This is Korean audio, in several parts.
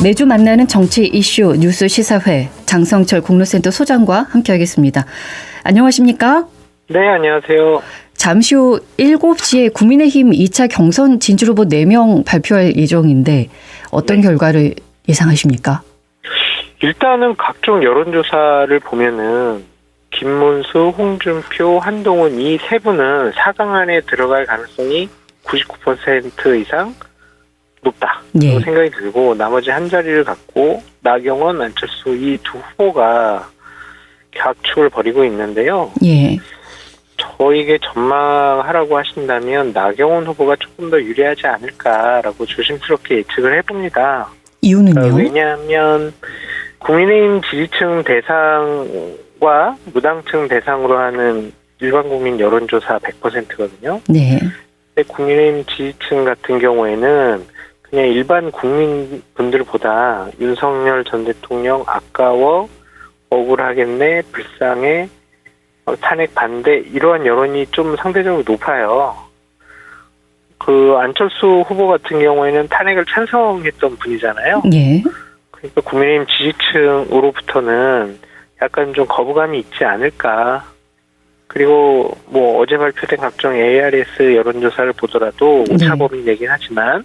매주 만나는 정치 이슈 뉴스 시사회 장성철 공로센터 소장과 함께하겠습니다. 안녕하십니까? 네, 안녕하세요. 잠시 후 7시에 국민의힘 2차 경선 진출 후보 4명 발표할 예정인데 어떤 결과를 예상하십니까? 일단은 각종 여론조사를 보면은 김문수, 홍준표, 한동훈 이 세 분은 4강 안에 들어갈 가능성이 99% 이상 높다. 예. 생각이 들고 나머지 한 자리를 갖고 나경원, 안철수 이 두 후보가 격축을 벌이고 있는데요. 예. 저에게 전망하라고 하신다면 나경원 후보가 조금 더 유리하지 않을까라고 조심스럽게 예측을 해봅니다. 이유는요? 왜냐하면 국민의힘 지지층 대상과 무당층 대상으로 하는 일반 국민 여론조사 100%거든요. 네. 근데 국민의힘 지지층 같은 경우에는 그냥 일반 국민분들보다 윤석열 전 대통령 아까워, 억울하겠네, 불쌍해, 탄핵 반대 이러한 여론이 좀 상대적으로 높아요. 그 안철수 후보 같은 경우에는 탄핵을 찬성했던 분이잖아요. 예. 그러니까 국민의힘 지지층으로부터는 약간 좀 거부감이 있지 않을까. 그리고 뭐 어제 발표된 각종 ARS 여론조사를 보더라도 오차범위이긴 하지만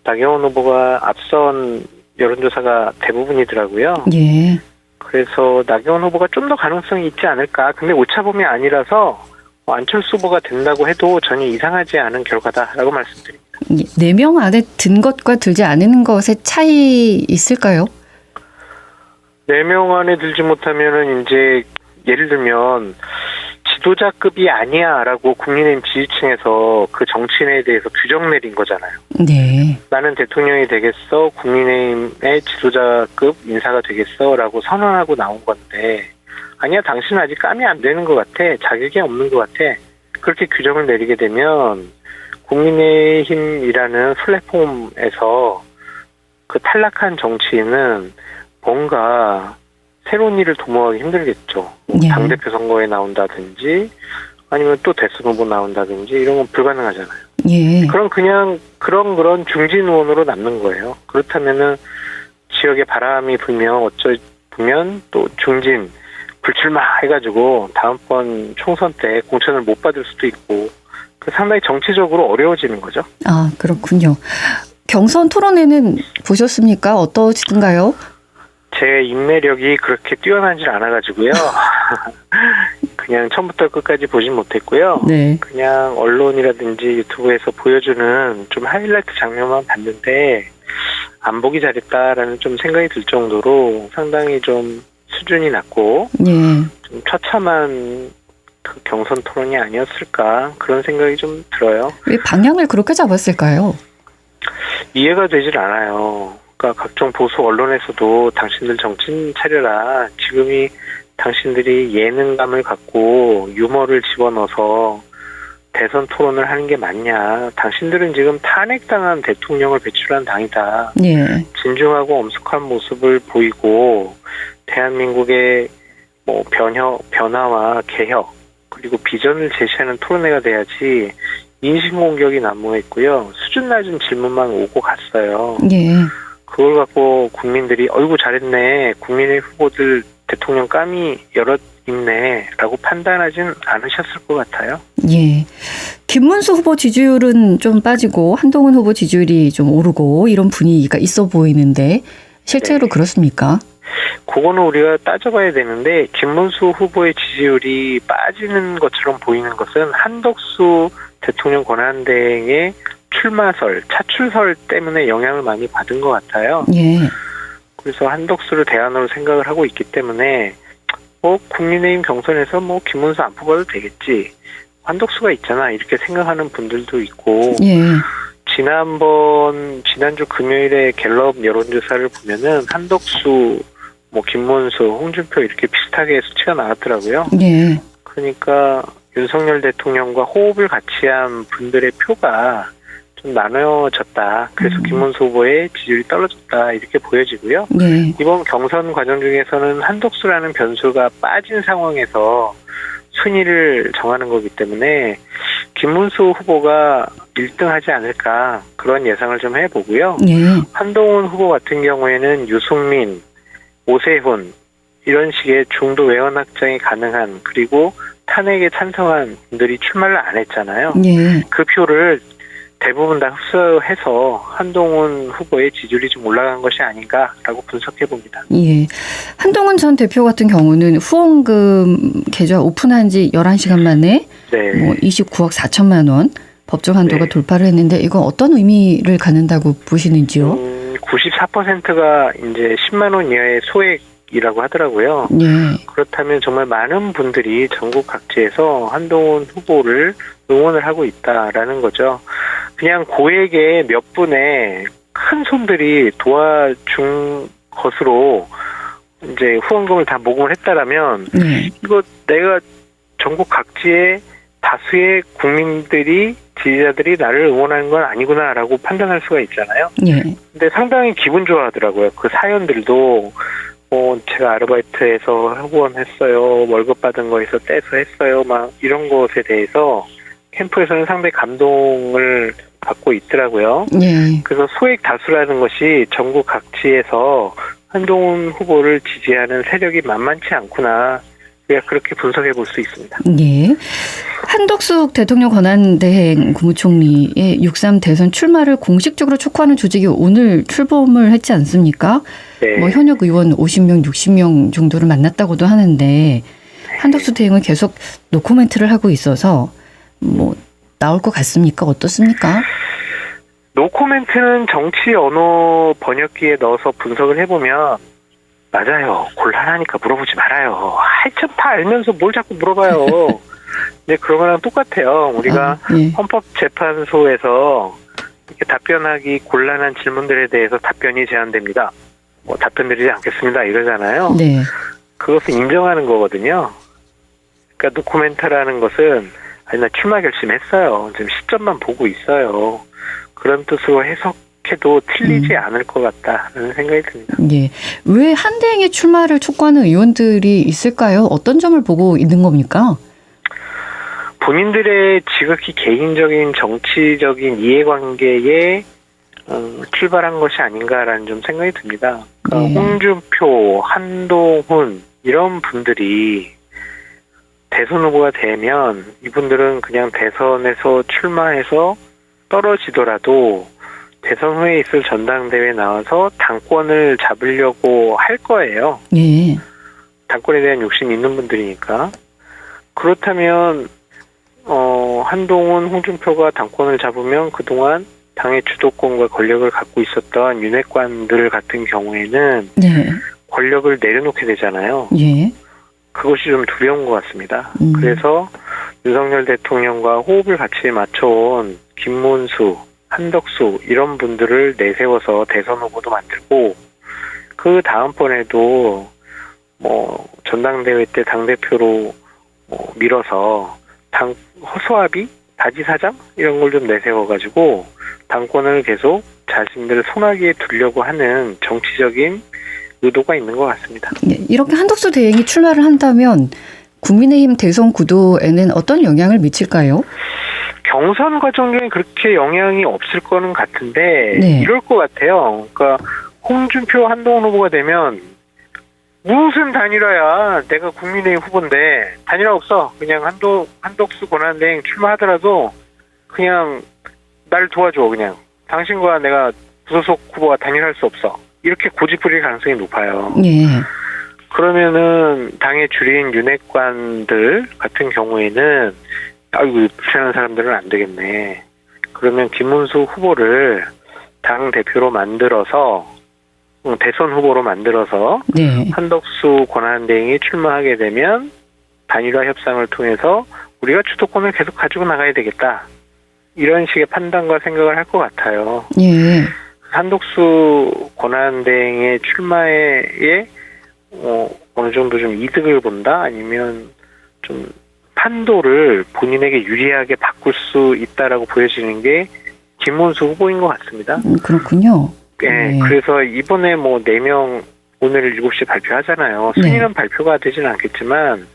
나경원 후보가 앞선 여론조사가 대부분이더라고요. 예. 그래서 나경원 후보가 좀 더 가능성이 있지 않을까. 근데 오차범위 아니라서 안철수 후보가 된다고 해도 전혀 이상하지 않은 결과다라고 말씀드립니다. 4명 안에 든 것과 들지 않은 것의 차이 있을까요? 4명 안에 들지 못하면은 이제 예를 들면 지도자급이 아니야라고 국민의힘 지지층에서 그 정치인에 대해서 규정 내린 거잖아요. 네. 나는 대통령이 되겠어, 국민의힘의 지도자급 인사가 되겠어라고 선언하고 나온 건데 아니야, 당신은 아직 감이 안 되는 것 같아, 자격이 없는 것 같아. 그렇게 규정을 내리게 되면 국민의힘이라는 플랫폼에서 그 탈락한 정치인은 뭔가 새로운 일을 도모하기 힘들겠죠. 예. 당대표 선거에 나온다든지 아니면 또 대선 후보 나온다든지 이런 건 불가능하잖아요. 예. 그럼 그냥 그런 중진 의원으로 남는 거예요. 그렇다면은 지역에 바람이 불면 보면 또 중진 불출마 해가지고 다음번 총선 때 공천을 못 받을 수도 있고 상당히 정치적으로 어려워지는 거죠. 아, 그렇군요. 경선 토론회는 보셨습니까? 어떠시던가요? 제 인매력이 그렇게 뛰어나질 않아가지고요. 그냥 처음부터 끝까지 보진 못했고요. 네. 그냥 언론이라든지 유튜브에서 보여주는 좀 하이라이트 장면만 봤는데 안 보기 잘했다라는 좀 생각이 들 정도로 상당히 좀 수준이 낮고 예. 좀 처참한 그 경선 토론이 아니었을까 그런 생각이 좀 들어요. 왜 방향을 그렇게 잡았을까요? 이해가 되질 않아요. 그러니까 각종 보수 언론에서도 당신들 정신 차려라. 지금이 당신들이 예능감을 갖고 유머를 집어넣어서 대선 토론을 하는 게 맞냐. 당신들은 지금 탄핵당한 대통령을 배출한 당이다. 예. 진중하고 엄숙한 모습을 보이고 대한민국의 뭐 변화와 개혁 그리고 비전을 제시하는 토론회가 돼야지 인신공격이 난무했고요. 수준 낮은 질문만 오고 갔어요. 예. 그걸 갖고 국민들이 어이구 잘했네. 국민의 후보들 대통령 감이 여럿 있네. 라고 판단하진 않으셨을 것 같아요. 예. 김문수 후보 지지율은 좀 빠지고 한동훈 후보 지지율이 좀 오르고 이런 분위기가 있어 보이는데 실제로 네. 그렇습니까? 그거는 우리가 따져봐야 되는데 김문수 후보의 지지율이 빠지는 것처럼 보이는 것은 한덕수 대통령 권한대행의 차출설 때문에 영향을 많이 받은 것 같아요. 예. 그래서 한덕수를 대안으로 생각을 하고 있기 때문에 국민의힘 경선에서 김문수 안 뽑아도 되겠지. 한덕수가 있잖아. 이렇게 생각하는 분들도 있고 예. 지난주 금요일에 갤럽 여론조사를 보면은 한덕수, 김문수, 홍준표 이렇게 비슷하게 수치가 나왔더라고요. 예. 그러니까 윤석열 대통령과 호흡을 같이 한 분들의 표가 좀 나눠졌다. 그래서 김문수 후보의 지지율이 떨어졌다. 이렇게 보여지고요. 예. 이번 경선 과정 중에서는 한덕수라는 변수가 빠진 상황에서 순위를 정하는 거기 때문에 김문수 후보가 1등 하지 않을까 그런 예상을 좀 해보고요. 예. 한동훈 후보 같은 경우에는 유승민, 오세훈 이런 식의 중도 외연 확장이 가능한 그리고 탄핵에 찬성한 분들이 출마를 안 했잖아요. 예. 그 표를 대부분 다 흡수해서 한동훈 후보의 지지율이 좀 올라간 것이 아닌가라고 분석해 봅니다. 예. 한동훈 전 대표 같은 경우는 후원금 계좌 오픈한 지 11시간 만에 네. 뭐 29억 4천만 원 법정 한도가 네. 돌파를 했는데 이건 어떤 의미를 갖는다고 보시는지요? 94%가 이제 10만 원 이하의 소액이라고 하더라고요. 예. 그렇다면 정말 많은 분들이 전국 각지에서 한동훈 후보를 응원을 하고 있다라는 거죠. 그냥 고액의 몇 분의 큰 손들이 도와준 것으로 이제 후원금을 다 모금을 했다라면 예. 이거 내가 전국 각지의 다수의 국민들이 지지자들이 나를 응원하는 건 아니구나라고 판단할 수가 있잖아요. 예. 근데 상당히 기분 좋아하더라고요. 그 사연들도 제가 아르바이트해서 후원했어요. 월급 받은 거에서 떼서 했어요. 막 이런 것에 대해서 캠프에서는 상당히 감동을 받고 있더라고요. 예. 그래서 소액 다수라는 것이 전국 각지에서 한동훈 후보를 지지하는 세력이 만만치 않구나. 우리가 그렇게 분석해 볼 수 있습니다. 예. 한덕수 대통령 권한대행 국무총리의 6.3 대선 출마를 공식적으로 촉구하는 조직이 오늘 출범을 했지 않습니까? 네. 뭐 현역 의원 50명, 60명 정도를 만났다고도 하는데 한덕수 대행은 계속 노코멘트를 하고 있어서 뭐 나올 것 같습니까? 어떻습니까? 노코멘트는 정치 언어 번역기에 넣어서 분석을 해보면 맞아요. 곤란하니까 물어보지 말아요. 하여튼 다 알면서 뭘 자꾸 물어봐요. 근데 그런 거랑 똑같아요. 우리가 예. 헌법재판소에서 이렇게 답변하기 곤란한 질문들에 대해서 답변이 제한됩니다. 뭐 답변 드리지 않겠습니다. 이러잖아요. 네. 그것을 인정하는 거거든요. 그러니까 노코멘트라는 것은 아니 나 출마 결심했어요. 지금 시점만 보고 있어요. 그런 뜻으로 해석해도 틀리지 않을 것 같다는 생각이 듭니다. 예. 왜 한대행의 출마를 촉구하는 의원들이 있을까요? 어떤 점을 보고 있는 겁니까? 본인들의 지극히 개인적인 정치적인 이해관계에 출발한 것이 아닌가라는 좀 생각이 듭니다. 그러니까 홍준표, 한동훈 이런 분들이 대선 후보가 되면 이분들은 그냥 대선에서 출마해서 떨어지더라도 대선 후에 있을 전당대회에 나와서 당권을 잡으려고 할 거예요. 예. 당권에 대한 욕심이 있는 분들이니까. 그렇다면 한동훈, 홍준표가 당권을 잡으면 그동안 당의 주도권과 권력을 갖고 있었던 윤핵관들 같은 경우에는 네. 권력을 내려놓게 되잖아요. 예. 그것이 좀 두려운 것 같습니다. 그래서 윤석열 대통령과 호흡을 같이 맞춰온 김문수, 한덕수 이런 분들을 내세워서 대선 후보도 만들고 그 다음번에도 뭐 전당대회 때 당대표로 밀어서 당 허수아비, 바지사장 이런 걸 좀 내세워가지고 당권을 계속 자신들 손아귀에 두려고 하는 정치적인 의도가 있는 것 같습니다. 예. 이렇게 한덕수 대행이 출마를 한다면 국민의힘 대선 구도에는 어떤 영향을 미칠까요? 경선 과정 중에 그렇게 영향이 없을 거는 같은데 네. 이럴 것 같아요. 그러니까 홍준표, 한동훈 후보가 되면 무슨 단일화야. 내가 국민의힘 후보인데 단일화 없어. 그냥 한덕수 권한대행 출마하더라도 그냥 날 도와줘. 그냥 당신과 내가 부소속 후보가 단일화할 수 없어. 이렇게 고집부릴 가능성이 높아요. 예. 그러면은 당의 주류인 윤핵관들 같은 경우에는 아이고 불편한 사람들은 안 되겠네. 그러면 김문수 후보를 당 대표로 만들어서 대선 후보로 만들어서 네. 한덕수 권한대행이 출마하게 되면 단일화 협상을 통해서 우리가 주도권을 계속 가지고 나가야 되겠다. 이런 식의 판단과 생각을 할 것 같아요. 예. 한덕수 권한대행의 출마에 어느 정도 좀 이득을 본다? 아니면 좀 판도를 본인에게 유리하게 바꿀 수 있다라고 보여지는 게 김문수 후보인 것 같습니다. 그렇군요. 네, 네. 그래서 이번에 뭐 4명 오늘 7시에 발표하잖아요. 순위는 발표가 되지는 않겠지만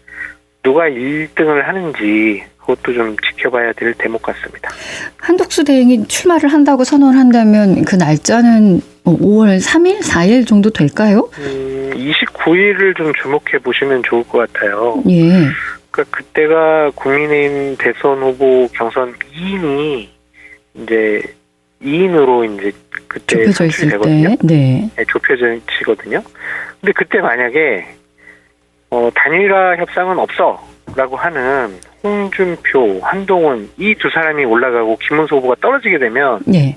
누가 1등을 하는지 그것도 좀 지켜봐야 될 대목 같습니다. 한덕수 대행이 출마를 한다고 선언을 한다면 그 날짜는 5월 3일, 4일 정도 될까요? 29일을 좀 주목해 보시면 좋을 것 같아요. 예. 그러니까 그때가 국민의힘 대선 후보 경선 2인이 이제 2인으로 이제 그때 좁혀져 있을 선출되거든요. 때. 네. 네, 좁혀지거든요. 근데 그때 만약에 단일화 협상은 없어라고 하는 홍준표, 한동훈 이 두 사람이 올라가고 김문수 후보가 떨어지게 되면 예.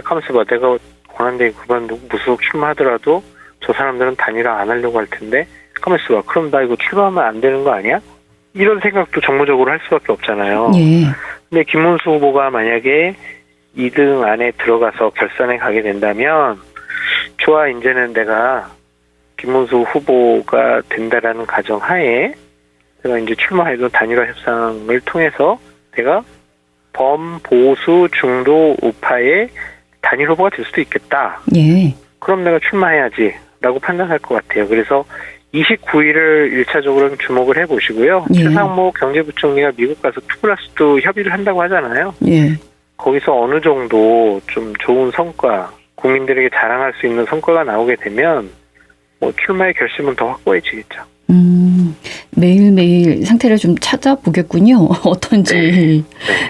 가만있어 봐. 내가 권한대행 그만두고 무소속 출마하더라도 저 사람들은 단일화 안 하려고 할 텐데 가만있어 봐. 그럼 나 이거 출마하면 안 되는 거 아니야? 이런 생각도 정무적으로 할 수밖에 없잖아요. 예. 근데 김문수 후보가 만약에 2등 안에 들어가서 결선에 가게 된다면 좋아 이제는 내가 김문수 후보가 된다라는 가정하에 내가 이제 출마해도 단일화 협상을 통해서 내가 범보수 중도 우파의 단일 후보가 될 수도 있겠다. 예. 그럼 내가 출마해야지 라고 판단할 것 같아요. 그래서 29일을 1차적으로 주목을 해보시고요. 예. 최상목 경제부총리가 미국 가서 2+2 협의를 한다고 하잖아요. 예. 거기서 어느 정도 좀 좋은 성과, 국민들에게 자랑할 수 있는 성과가 나오게 되면 출마의 결심은 더 확고해지겠죠. 매일매일 상태를 좀 찾아보겠군요. 어떤지.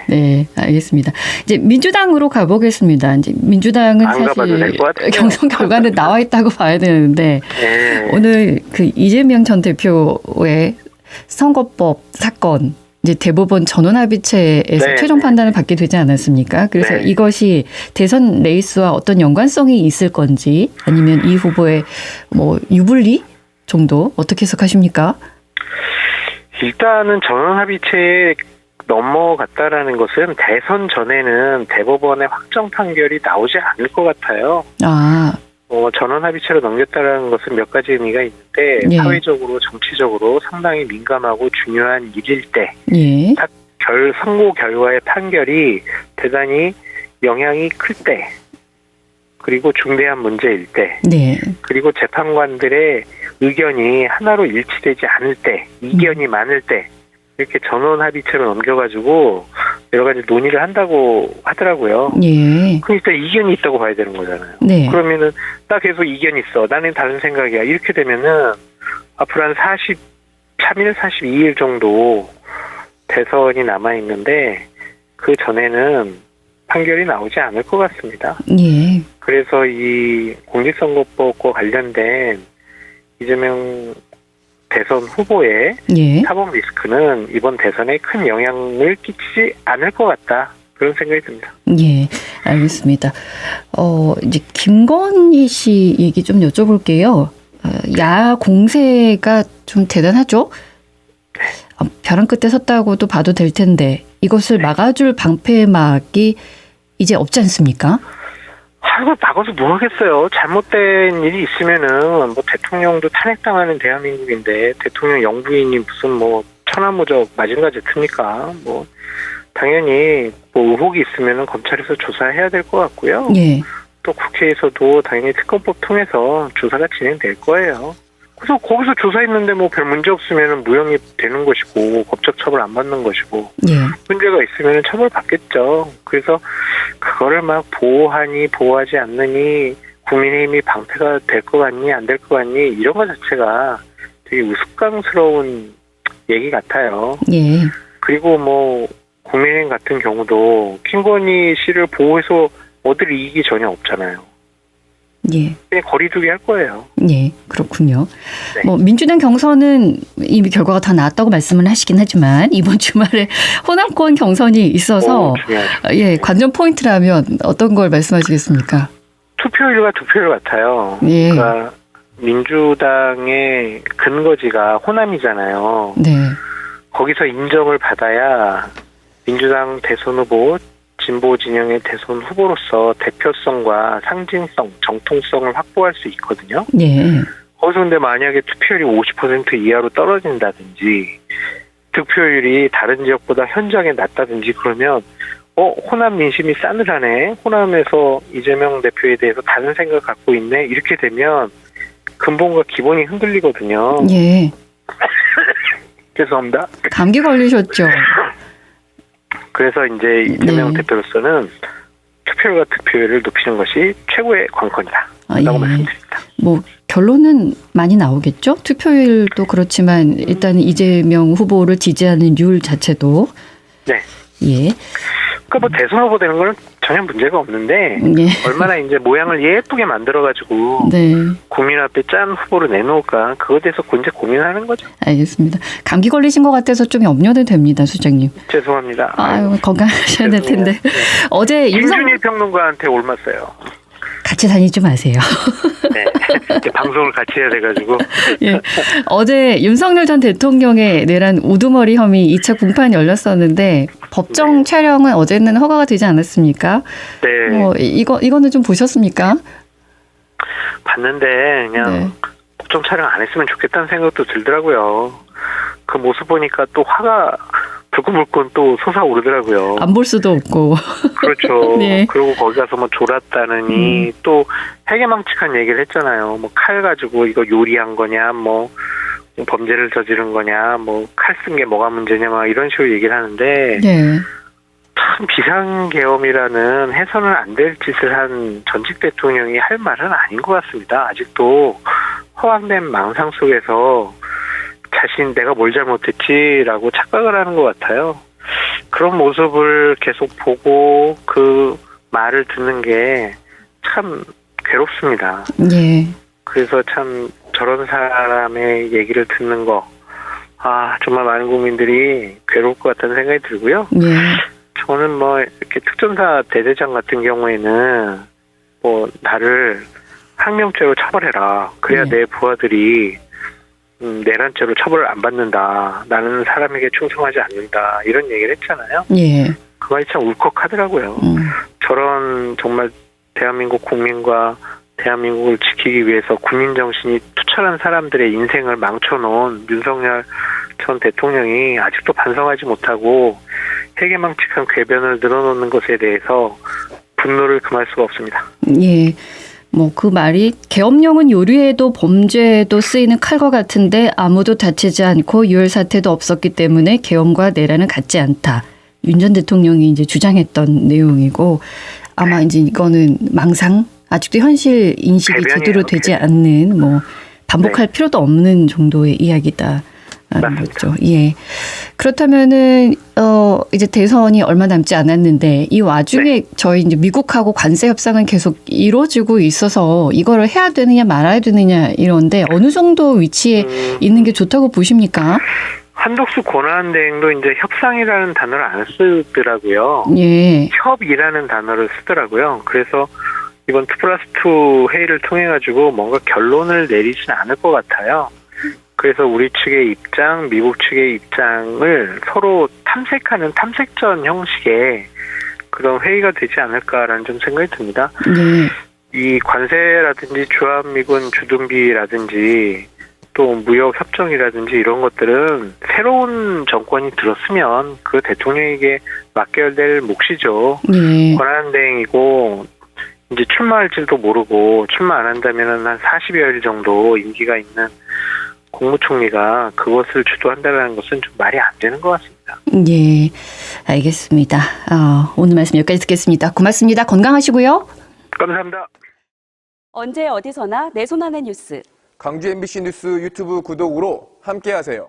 네, 알겠습니다. 이제 민주당으로 가보겠습니다. 이제 민주당은 안 가봐도 될 것 같아요. 경선 결과는 나와 있다고 봐야 되는데 네. 오늘 그 이재명 전 대표의 선거법 사건 이제 대법원 전원합의체에서 네, 최종 판단을 받게 되지 않았습니까? 그래서 네. 이것이 대선 레이스와 어떤 연관성이 있을 건지 아니면 이 후보의 유불리 정도 어떻게 해석하십니까? 일단은 전원합의체에 넘어갔다라는 것은 대선 전에는 대법원의 확정 판결이 나오지 않을 것 같아요. 아, 전원합의체로 넘겼다라는 것은 몇 가지 의미가 있는데 예. 사회적으로 정치적으로 상당히 민감하고 중요한 일일 때 예. 선고 결과의 판결이 대단히 영향이 클 때 그리고 중대한 문제일 때 네. 그리고 재판관들의 의견이 하나로 일치되지 않을 때 이견이 많을 때 이렇게 전원합의체로 넘겨가지고 여러 가지 논의를 한다고 하더라고요. 예. 그러니까 이견이 있다고 봐야 되는 거잖아요. 네. 그러면은 나 계속 이견 있어. 나는 다른 생각이야. 이렇게 되면은 앞으로 한 43일, 42일 정도 대선이 남아 있는데 그 전에는 판결이 나오지 않을 것 같습니다. 예. 그래서 이 공직선거법과 관련된 이재명 대선 후보의 예. 사법 리스크는 이번 대선에 큰 영향을 끼치지 않을 것 같다. 그런 생각이 듭니다. 예, 알겠습니다. 이제 김건희 씨 얘기 좀 여쭤볼게요. 야 공세가 좀 대단하죠? 벼랑 끝에 섰다고도 봐도 될 텐데 이것을 막아줄 방패막이 이제 없지 않습니까? 이걸 막아서 뭐 하겠어요. 잘못된 일이 있으면은 대통령도 탄핵당하는 대한민국인데 대통령 영부인이 무슨 천하무적 마징가 제트입니까? 당연히 의혹이 있으면은 검찰에서 조사해야 될 것 같고요. 예. 또 국회에서도 당연히 특검법 통해서 조사가 진행될 거예요. 그래서 거기서 조사했는데 별 문제 없으면 무혐의 되는 것이고 법적 처벌 안 받는 것이고 예. 문제가 있으면 처벌 받겠죠. 그래서 그거를 막 보호하니 보호하지 않느니 국민의힘이 방패가 될 것 같니 안 될 것 같니 이런 것 자체가 되게 우스꽝스러운 얘기 같아요. 예. 그리고 국민의힘 같은 경우도 김건희 씨를 보호해서 얻을 이익이 전혀 없잖아요. 예. 그냥 거리두기 할 거예요. 예, 그렇군요. 네. 민주당 경선은 이미 결과가 다 나왔다고 말씀을 하시긴 하지만 이번 주말에 호남권 경선이 있어서 중요하죠. 예, 관전 포인트라면 어떤 걸 말씀하시겠습니까? 투표율과 득표율 같아요. 예. 그러니까 민주당의 근거지가 호남이잖아요. 네. 거기서 인정을 받아야 민주당 대선 후보, 진보 진영의 대선 후보로서 대표성과 상징성, 정통성을 확보할 수 있거든요. 예. 거기서 근데 만약에 투표율이 50% 이하로 떨어진다든지 득표율이 다른 지역보다 현저하게 낮다든지 그러면 호남 민심이 싸늘하네. 호남에서 이재명 대표에 대해서 다른 생각 갖고 있네. 이렇게 되면 근본과 기본이 흔들리거든요. 예. 죄송합니다. 감기 걸리셨죠? 그래서 이제 이재명 네. 대표로서는 투표율과 득표율을 높이는 것이 최고의 관건이다. 아, 라고 예. 말씀드립니다. 뭐 결론은 많이 나오겠죠. 투표율도 그렇지만 일단 이재명 후보를 지지하는 율 자체도 네. 예. 그러니까 뭐 대선 후보 되는 거는 전혀 문제가 없는데 예. 얼마나 이제 모양을 예쁘게 만들어가지고 네. 국민 앞에 짠 후보를 내놓을까 그거에 대해서 이제 고민하는 거죠. 알겠습니다. 감기 걸리신 것 같아서 좀 염려는 됩니다, 수장님. 죄송합니다. 아유, 건강하셔야 될 텐데. 네. 어제 김준일 평론가한테 옮았어요. 같이 다니지 마세요. 네. 이제 방송을 같이 해야 돼가지고. 예. 어제 윤석열 전 대통령의 내란 우두머리 혐의 2차 공판이 열렸었는데 법정 네. 촬영은 어제는 허가가 되지 않았습니까? 네. 이거는 좀 보셨습니까? 봤는데 그냥 네. 법정 촬영 안 했으면 좋겠다는 생각도 들더라고요. 그 모습 보니까 또 화가 불끈불끈 또 솟아오르더라고요. 안 볼 수도 없고. 그렇죠. 네. 그리고 거기 가서 뭐 졸았다느니 또 해괴망측한 얘기를 했잖아요. 뭐 칼 가지고 이거 요리한 거냐, 뭐 범죄를 저지른 거냐, 뭐 칼 쓴 게 뭐가 문제냐, 막 이런 식으로 얘기를 하는데 네. 참 비상계엄이라는 해서는 안 될 짓을 한 전직 대통령이 할 말은 아닌 것 같습니다. 아직도 허황된 망상 속에서 자신 내가 뭘 잘못했지라고 착각을 하는 것 같아요. 그런 모습을 계속 보고 그 말을 듣는 게 참 괴롭습니다. 예. 그래서 참 저런 사람의 얘기를 듣는 거, 정말 많은 국민들이 괴로울 것 같다는 생각이 들고요. 예. 저는 뭐 이렇게 특전사 대대장 같은 경우에는 뭐 나를 항명죄로 처벌해라. 그래야 네. 내 부하들이 내란죄로 처벌을 안 받는다. 나는 사람에게 충성하지 않는다. 이런 얘기를 했잖아요. 예. 그 말이 참 울컥하더라고요. 저런 정말 대한민국 국민과 대한민국을 지키기 위해서 국민 정신이 투철한 사람들의 인생을 망쳐놓은 윤석열 전 대통령이 아직도 반성하지 못하고 해괴망측한 궤변을 늘어놓는 것에 대해서 분노를 금할 수가 없습니다. 예. 뭐 그 말이 계엄령은 요리에도 범죄에도 쓰이는 칼과 같은데 아무도 다치지 않고 유혈 사태도 없었기 때문에 계엄과 내란은 같지 않다. 윤 전 대통령이 이제 주장했던 내용이고 아마 이제 이거는 망상 아직도 현실 인식이 궤변이에요, 제대로 되지 궤변. 않는 뭐 반복할 필요도 없는 정도의 이야기다. 라는 맞습니다. 거죠. 예. 그렇다면은 이제 대선이 얼마 남지 않았는데 이 와중에 저희 이제 미국하고 관세 협상은 계속 이루어지고 있어서 이거를 해야 되느냐 말아야 되느냐 이런데 어느 정도 위치에 있는 게 좋다고 보십니까? 한덕수 권한대행도 이제 협상이라는 단어를 안 쓰더라고요. 예. 협이라는 단어를 쓰더라고요. 그래서 이번 2+2 회의를 통해 가지고 뭔가 결론을 내리진 않을 것 같아요. 그래서 우리 측의 입장, 미국 측의 입장을 서로 탐색하는 탐색전 형식의 그런 회의가 되지 않을까라는 좀 생각이 듭니다. 예. 이 관세라든지 주한미군 주둔비라든지 또 무역 협정이라든지 이런 것들은 새로운 정권이 들었으면 그 대통령에게 맡겨야 될 몫이죠. 예. 권한대행이고 이제 출마할지도 모르고 출마 안 한다면은 한 40여일 정도 임기가 있는 국무총리가 그것을 주도한다는 것은 좀 말이 안 되는 것 같습니다. 예. 알겠습니다. 오늘 말씀 여기까지 듣겠습니다. 고맙습니다. 건강하시고요. 감사합니다. 언제 어디서나 내 손 안의 뉴스. 광주 MBC 뉴스 유튜브 구독으로 함께하세요.